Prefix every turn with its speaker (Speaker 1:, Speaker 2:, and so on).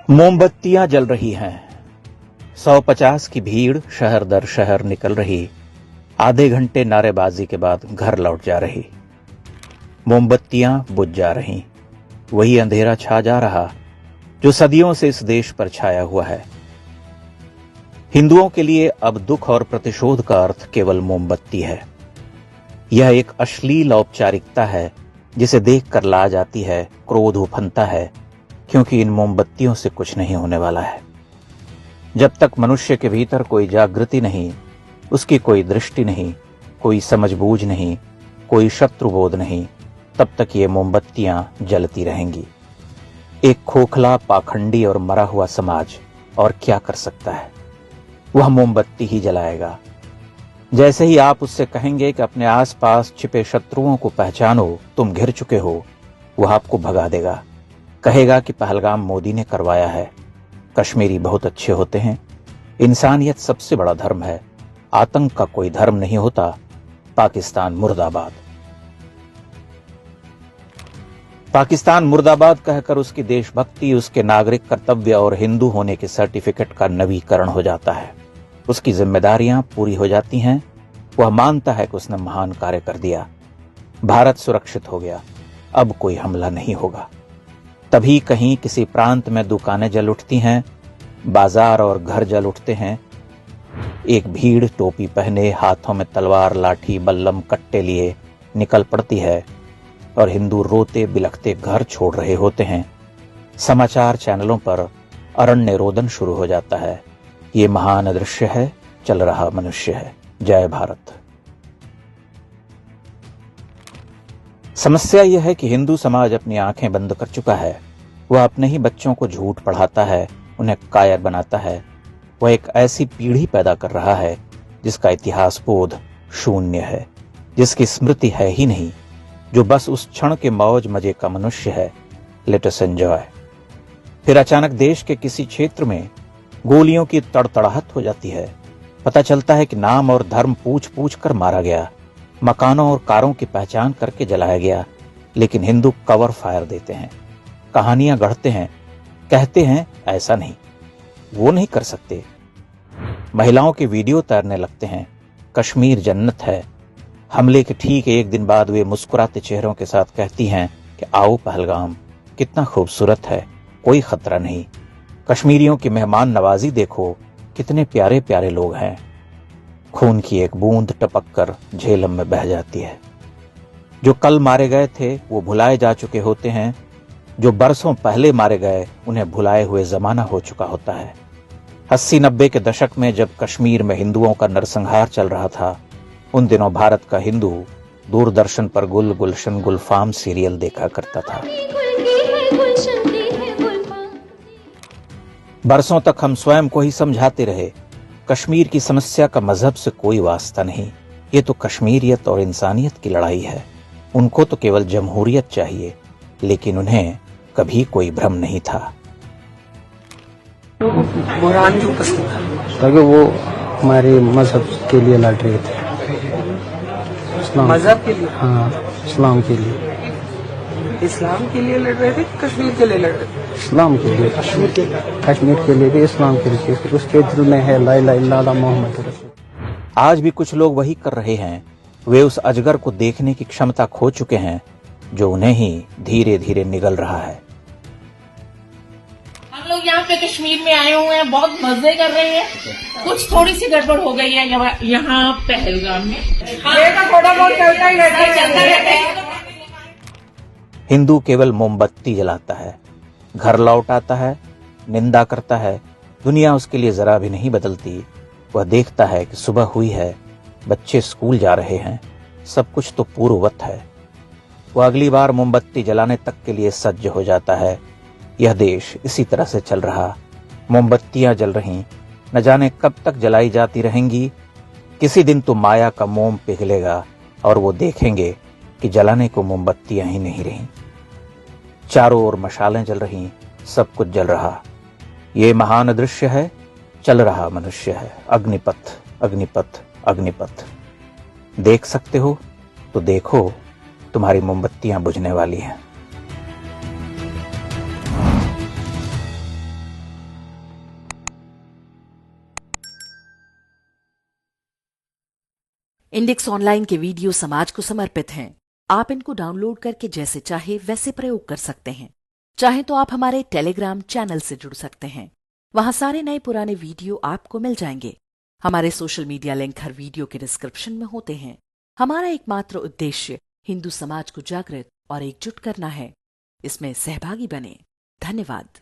Speaker 1: मोमबत्तियां जल रही हैं। 150 की भीड़ शहर दर शहर निकल रही। आधे घंटे नारेबाजी के बाद घर लौट जा रही। मोमबत्तियां बुझ जा रही। वही अंधेरा छा जा रहा जो सदियों से इस देश पर छाया हुआ है। हिंदुओं के लिए अब दुख और प्रतिशोध का अर्थ केवल मोमबत्ती है। यह एक अश्लील औपचारिकता है जिसे देखकर लाज आती है, क्रोध उफनता है, क्योंकि इन मोमबत्तियों से कुछ नहीं होने वाला है। जब तक मनुष्य के भीतर कोई जागृति नहीं, उसकी कोई दृष्टि नहीं, कोई समझबूझ नहीं, कोई शत्रुबोध नहीं, तब तक ये मोमबत्तियां जलती रहेंगी। एक खोखला, पाखंडी और मरा हुआ समाज और क्या कर सकता है? वह मोमबत्ती ही जलाएगा। जैसे ही आप उससे कहेंगे कि अपने आसपास छिपे शत्रुओं को पहचानो, तुम घिर चुके हो, वह आपको भगा देगा। कहेगा कि पहलगाम मोदी ने करवाया है, कश्मीरी बहुत अच्छे होते हैं, इंसानियत सबसे बड़ा धर्म है, आतंक का कोई धर्म नहीं होता, पाकिस्तान मुर्दाबाद। पाकिस्तान मुर्दाबाद कहकर उसकी देशभक्ति, उसके नागरिक कर्तव्य और हिंदू होने के सर्टिफिकेट का नवीकरण हो जाता है। उसकी जिम्मेदारियां पूरी हो जाती हैं। वह मानता है कि उसने महान कार्य कर दिया। भारत सुरक्षित हो गया, अब कोई हमला नहीं होगा। तभी कहीं किसी प्रांत में दुकानें जल उठती हैं, बाजार और घर जल उठते हैं। एक भीड़ टोपी पहने, हाथों में तलवार, लाठी, बल्लम, कट्टे लिए निकल पड़ती है और हिंदू रोते बिलखते घर छोड़ रहे होते हैं। समाचार चैनलों पर अरण्य रोदन शुरू हो जाता है। ये महान दृश्य है, चल रहा मनुष्य है। जय भारत। समस्या यह है कि हिंदू समाज अपनी आंखें बंद कर चुका है। वह अपने ही बच्चों को झूठ पढ़ाता है, उन्हें कायर बनाता है। वह एक ऐसी पीढ़ी पैदा कर रहा है जिसका इतिहास बोध शून्य है, जिसकी स्मृति है ही नहीं, जो बस उस क्षण के मौज मजे का मनुष्य है। Let us enjoy. फिर अचानक देश के किसी क्षेत्र में गोलियों की तड़तड़ाहट हो जाती है। पता चलता है कि नाम और धर्म पूछ पूछ कर मारा गया, मकानों और कारों की पहचान करके जलाया गया। लेकिन हिंदू कवर फायर देते हैं, कहानियां गढ़ते हैं, कहते हैं ऐसा नहीं, वो नहीं कर सकते। महिलाओं के वीडियो तैरने लगते हैं, कश्मीर जन्नत है। हमले के ठीक एक दिन बाद वे मुस्कुराते चेहरों के साथ कहती हैं कि आओ पहलगाम, कितना खूबसूरत है, कोई खतरा नहीं। कश्मीरियों की मेहमान नवाजी देखो, कितने प्यारे प्यारे लोग हैं। खून की एक बूंद टपक कर झेलम में बह जाती है। जो कल मारे गए थे वो भुलाए जा चुके होते हैं। जो बरसों पहले मारे गए उन्हें भुलाए हुए जमाना हो चुका होता है। 80-90 के दशक में जब कश्मीर में हिंदुओं का नरसंहार चल रहा था, उन दिनों भारत का हिंदू दूरदर्शन पर गुल गुलशन गुलफाम सीरियल देखा करता था। बरसों तक हम स्वयं को ही समझाते रहे, कश्मीर की समस्या का मजहब से कोई वास्ता नहीं, ये तो कश्मीरियत और इंसानियत की लड़ाई है। उनको तो केवल जमहूरियत चाहिए, लेकिन उन्हें कभी कोई भ्रम नहीं था।
Speaker 2: बुरहान क्यों पसंद था?
Speaker 3: क्योंकि वो हमारे मजहब के लिए लड़ रहे थे।
Speaker 2: मजहब के लिए?
Speaker 3: हाँ, इस्लाम के लिए।
Speaker 2: इस्लाम के लिए लड़ रहे थे, कश्मीर के लिए लड़ रहे थे?
Speaker 3: इस्लाम के लिए, कश्मीर के लिए भी, इस्लाम के लिए। उसके दिल में है ला इलाहा इल्लल्लाह मोहम्मद रसूल।
Speaker 1: आज भी कुछ लोग वही कर रहे हैं। वे उस अजगर को देखने की क्षमता खो चुके हैं जो उन्हें ही धीरे धीरे निगल रहा है।
Speaker 4: हम लोग यहाँ पे कश्मीर में आए हुए हैं, बहुत मजे कर रहे हैं। कुछ थोड़ी सी गड़बड़ हो गई है यहाँ पहलगाम में।
Speaker 2: थोड़ा बहुत चलता ही रहता है।
Speaker 1: हिंदू केवल मोमबत्ती जलाता है, घर लौट आता है, निंदा करता है। दुनिया उसके लिए जरा भी नहीं बदलती। वह देखता है कि सुबह हुई है, बच्चे स्कूल जा रहे हैं, सब कुछ तो पूर्ववत है। वह अगली बार मोमबत्ती जलाने तक के लिए सज्ज हो जाता है। यह देश इसी तरह से चल रहा। मोमबत्तियां जल रही, न जाने कब तक जलाई जाती रहेंगी। किसी दिन तो माया का मोम पिघलेगा और वो देखेंगे कि जलाने को मोमबत्तियां ही नहीं रही। चारों ओर मशालें जल रही, सब कुछ जल रहा। ये महान दृश्य है, चल रहा मनुष्य है। अग्निपथ, अग्निपथ, अग्निपथ। देख सकते हो तो देखो, तुम्हारी मोमबत्तियां बुझने वाली हैं।
Speaker 5: इंडेक्स ऑनलाइन के वीडियो समाज को समर्पित हैं। आप इनको डाउनलोड करके जैसे चाहे वैसे प्रयोग कर सकते हैं। चाहे तो आप हमारे टेलीग्राम चैनल से जुड़ सकते हैं। वहां सारे नए पुराने वीडियो आपको मिल जाएंगे। हमारे सोशल मीडिया लिंक हर वीडियो के डिस्क्रिप्शन में होते हैं। हमारा एकमात्र उद्देश्य हिंदू समाज को जागृत और एकजुट करना है। इसमें सहभागी बने। धन्यवाद।